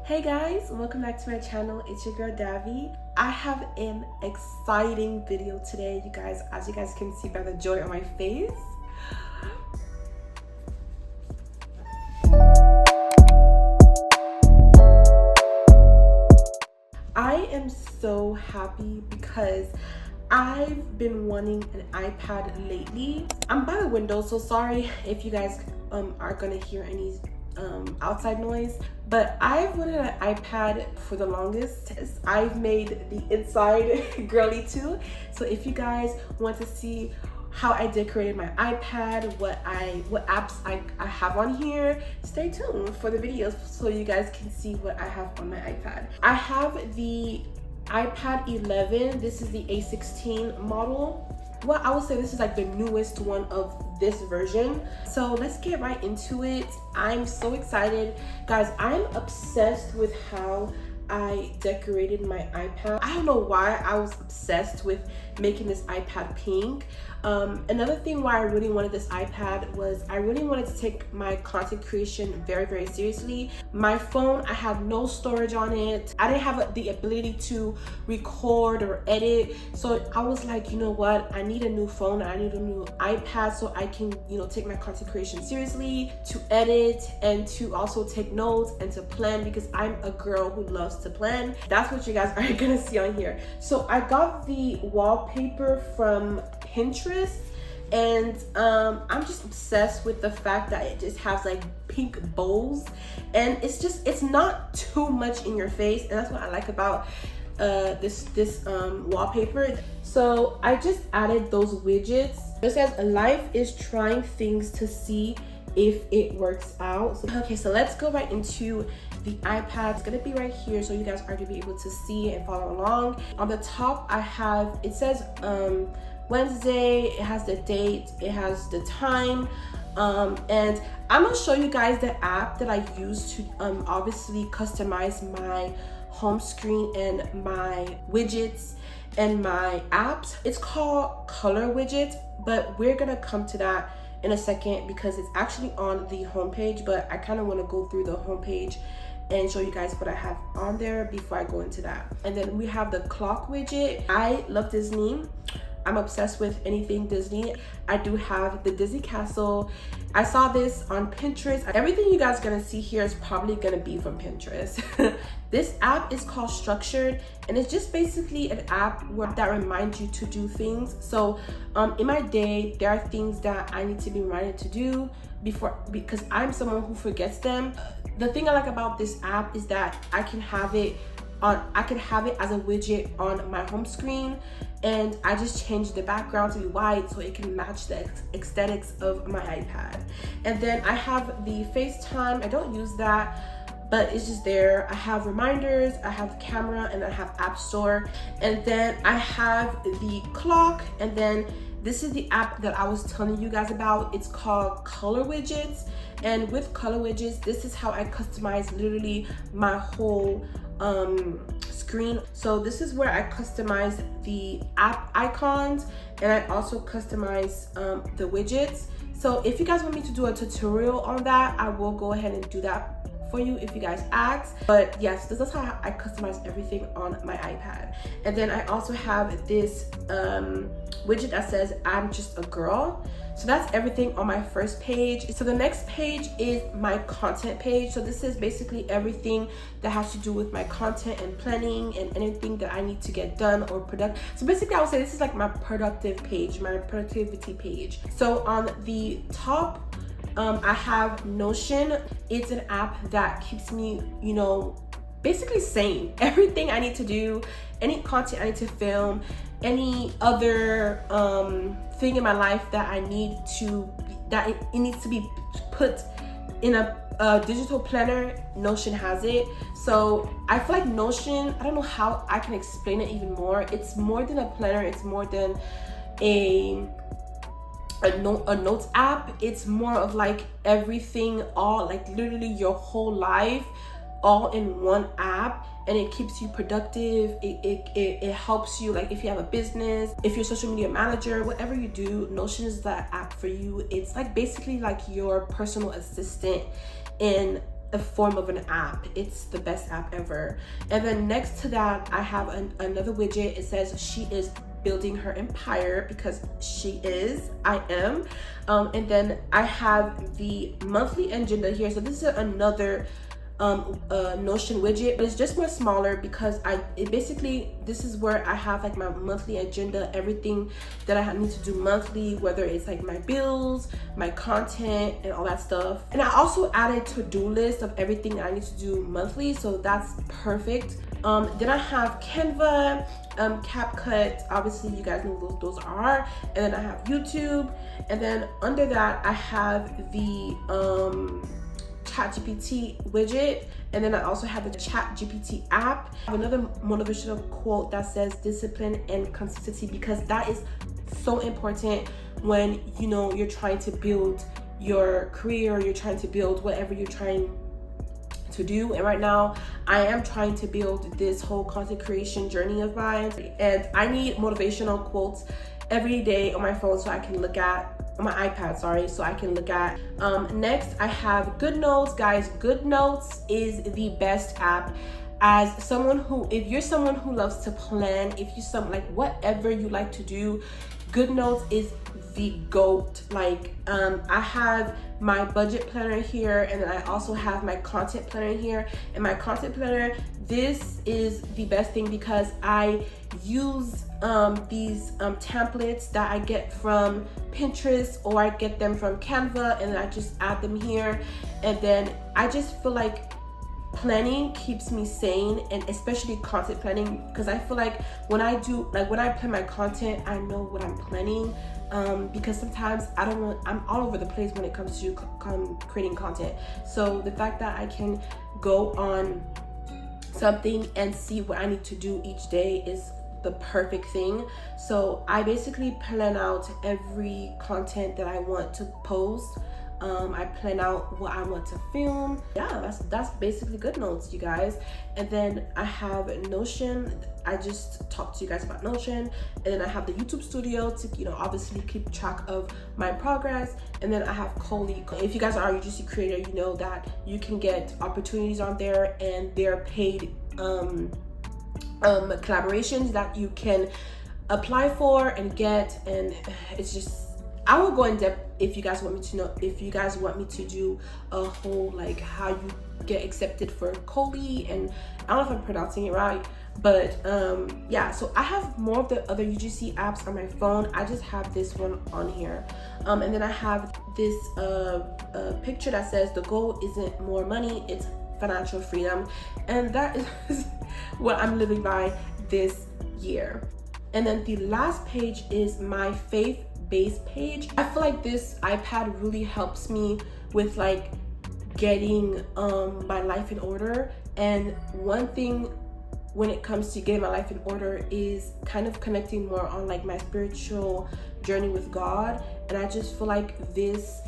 Hey guys, welcome back to my channel. It's your girl Davi. I have an exciting video today, you guys. As you guys can see by the joy on my face, I am so happy because I've been wanting an iPad lately. I'm by the window, so sorry if you guys are gonna hear any outside noise, but I've wanted an iPad for the longest. I've made the inside girly too, so if you guys want to see how I decorated my iPad, what apps I have on here, stay tuned for the videos so you guys can see what I have on my iPad. I have the iPad 11. This is the A16 model. Well, I would say this is like the newest one of this version. So let's get right into it. I'm so excited. Guys, I'm obsessed with how I decorated my iPad. I don't know why I was obsessed with making this iPad pink. Another thing why I really wanted this iPad was I really wanted to take my content creation very, very seriously. My phone, I had no storage on it. I didn't have the ability to record or edit. So I was like, you know what? I need a new phone. I need a new iPad so I can, take my content creation seriously, to edit and to also take notes and to plan, because I'm a girl who loves to plan. That's what you guys are gonna see on here. So I got the wallpaper from Pinterest, and I'm just obsessed with the fact that it just has like pink bows, and it's not too much in your face, and that's what I like about this wallpaper. So I just added those widgets. It says life is trying things to see if it works out. Okay, so let's go right into the iPad. It's gonna be right here, so you guys are gonna be able to see and follow along. On the top, it says Wednesday, it has the date, it has the time, and I'm gonna show you guys the app that I use to obviously customize my home screen and my widgets and my apps. It's called Color Widget, but we're gonna come to that in a second because it's actually on the homepage, but I kind of want to go through the homepage and show you guys what I have on there before I go into that. And then we have the clock widget. I love Disney. I'm obsessed with anything Disney. I do have the Disney Castle. I saw this on Pinterest. Everything you guys are gonna see here is probably gonna be from Pinterest. This app is called Structured, and it's just basically an app that reminds you to do things. So in my day, there are things that I need to be reminded to do because I'm someone who forgets them. The thing I like about this app is that I can have it as a widget on my home screen, and I just change the background to be white so it can match the aesthetics of my iPad. And then I have the FaceTime. I don't use that, but it's just there. I have reminders, I have the camera, and I have App Store. And then I have the clock, and then this is the app that I was telling you guys about. It's called Color Widgets. And with Color Widgets, this is how I customize literally my whole screen. So this is where I customize the app icons, and I also customize the widgets. So if you guys want me to do a tutorial on that, I will go ahead and do that for you if you guys ask. But yes, this is how I customize everything on my iPad. And then I also have this widget that says I'm just a girl. So that's everything on my first page. So the next page is my content page. So this is basically everything that has to do with my content and planning and anything that I need to get done or product. So basically I would say this is like my productive page, my productivity page. So on the top, I have Notion. It's an app that keeps me, basically sane. Everything I need to do, any content I need to film, any other thing in my life that it needs to be put in a digital planner, Notion has it. So I feel like Notion, I don't know how I can explain it even more. It's more than a planner. It's more than a notes app. It's more of like everything, all like literally your whole life all in one app, and it keeps you productive. It helps you, like if you have a business, if you're a social media manager, whatever you do, Notion is that app for you. It's like basically like your personal assistant in a form of an app. It's the best app ever. And then next to that, I have another widget. It says she is building her empire, because she is, I am. And then I have the monthly agenda here. So this is another Notion widget, but it's just more smaller, because this is where I have like my monthly agenda, everything that I need to do monthly, whether it's like my bills, my content, and all that stuff. And I also added to-do list of everything I need to do monthly, so that's perfect. Then I have Canva, CapCut, obviously you guys know what those are, and then I have YouTube, and then under that I have the ChatGPT widget, and then I also have the ChatGPT app. I have another motivational quote that says discipline and consistency, because that is so important when you're trying to build your career, you're trying to build whatever you're trying to do. And right now I am trying to build this whole content creation journey of mine, and I need motivational quotes every day on my phone so I can look at on my iPad, so I can look at. Next I have GoodNotes. Guys, GoodNotes is the best app. As someone who, if you're someone who loves to plan, if you're some like whatever you like to do, GoodNotes is the GOAT. Like I have my budget planner here, and then I also have my content planner here. And my content planner, this is the best thing, because I use these templates that I get from Pinterest, or I get them from Canva, and then I just add them here. And then I just feel like planning keeps me sane, and especially content planning, because I feel like when I plan my content, I know what I'm planning, because sometimes I'm all over the place when it comes to creating content. So the fact that I can go on something and see what I need to do each day is the perfect thing. So I basically plan out every content that I want to post. I plan out what I want to film. Yeah, that's basically GoodNotes, you guys. And then I have Notion. I just talked to you guys about Notion. And then I have the YouTube studio to obviously keep track of my progress. And then I have Coley. If you guys are a UGC creator, you know that you can get opportunities on there, and they're paid collaborations that you can apply for and get. And it's just, I will go in depth if you guys want me to know, if you guys want me to do a whole like how you get accepted for Coley, and I don't know if I'm pronouncing it right, but yeah. So I have more of the other UGC apps on my phone. I just have this one on here, and then I have this picture that says the goal isn't more money, it's financial freedom, and that is what I'm living by this year. And then the last page is my faith-based page. I feel like this iPad really helps me with like getting my life in order. And one thing when it comes to getting my life in order is kind of connecting more on like my spiritual journey with God. And I just feel like this,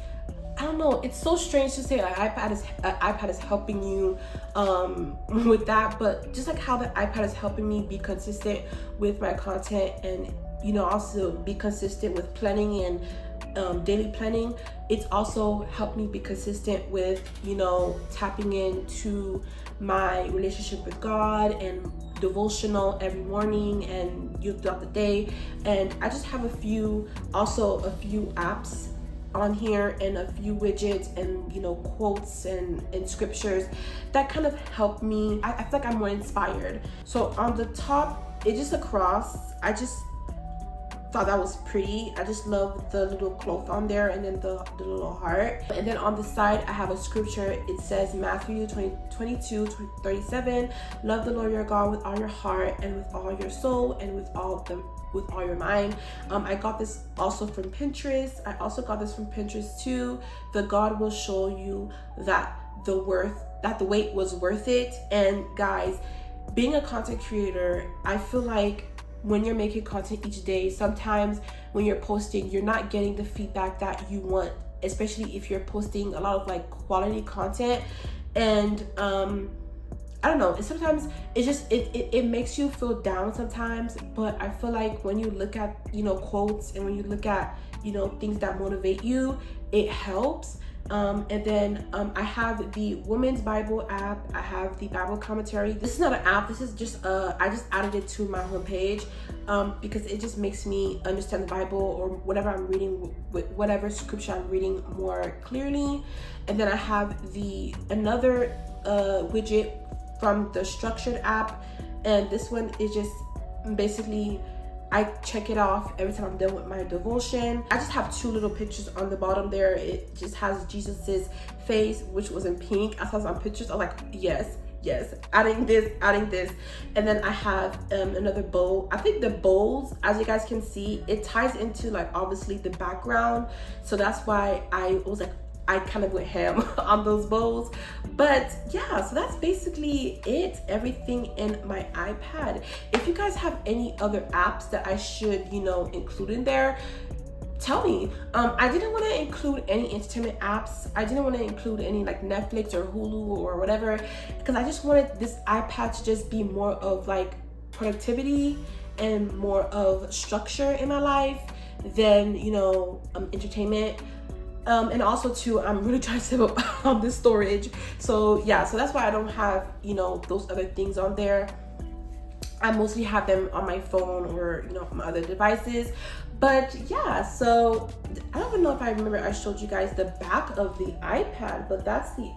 I don't know, it's so strange to say an iPad is helping you with that, but just like how the iPad is helping me be consistent with my content, and also be consistent with planning and daily planning, it's also helped me be consistent with tapping into my relationship with God and devotional every morning and throughout the day. And I just have a few apps on here, and a few widgets, and quotes and scriptures that kind of help me. I feel like I'm more inspired. So on the top, it's just a cross. I just thought that was pretty. I just love the little cloth on there, and then the little heart. And then on the side I have a scripture. It says Matthew 22:37, love the Lord your God with all your heart and with all your soul and with all your mind. I got this also from Pinterest. I also got this from Pinterest too. The God will show you that the wait was worth it. And guys, being a content creator, I feel like when you're making content each day, sometimes when you're posting, you're not getting the feedback that you want, especially if you're posting a lot of like quality content. And I don't know, sometimes it's just it makes you feel down sometimes. But I feel like when you look at quotes, and when you look at things that motivate you, it helps. And then I have the Women's Bible app. I have the Bible commentary. This is not an app. This is just I just added it to my homepage because it just makes me understand the Bible or whatever I'm reading, whatever scripture I'm reading more clearly. And then I have another widget from the Structured app, and this one is just basically I check it off every time I'm done with my devotion. I just have 2 little pictures on the bottom there. It just has Jesus's face, which was in pink. I saw some pictures. I was like, yes, adding this. And then I have another bowl. I think the bowls, as you guys can see, it ties into like obviously the background. So that's why I was like, I kind of went ham on those bowls. But yeah, so that's basically it, everything in my iPad. If you guys have any other apps that I should, include in there, tell me. I didn't want to include any entertainment apps. I didn't want to include any like Netflix or Hulu or whatever, because I just wanted this iPad to just be more of like productivity and more of structure in my life than, entertainment. And also too, I'm really trying to save up on this storage. So yeah, so that's why I don't have, those other things on there. I mostly have them on my phone or, my other devices. But yeah, so I don't even know if I remember I showed you guys the back of the iPad, but that's the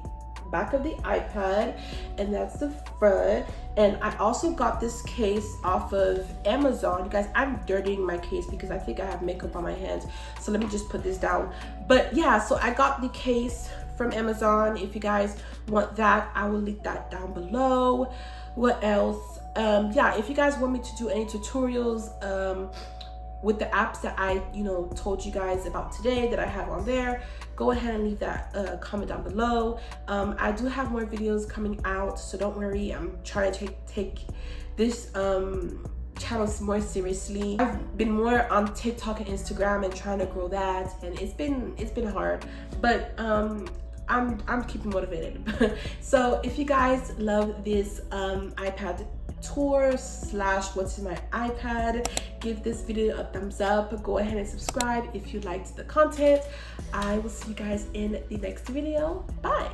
back of the iPad and that's the front. And I also got this case off of Amazon. You guys, I'm dirtying my case because I think I have makeup on my hands, so let me just put this down. But yeah, so I got the case from Amazon. If you guys want that, I will link that down below. What else? Yeah, if you guys want me to do any tutorials with the apps that I told you guys about today that I have on there, go ahead and leave that comment down below. I do have more videos coming out, so don't worry. I'm trying to take this channel more seriously. I've been more on TikTok and Instagram and trying to grow that, and it's been hard, but I'm keeping motivated. So if you guys love this iPad tour / what's in my iPad, give this video a thumbs up. Go ahead and subscribe if you liked the content. I will see you guys in the next video. Bye.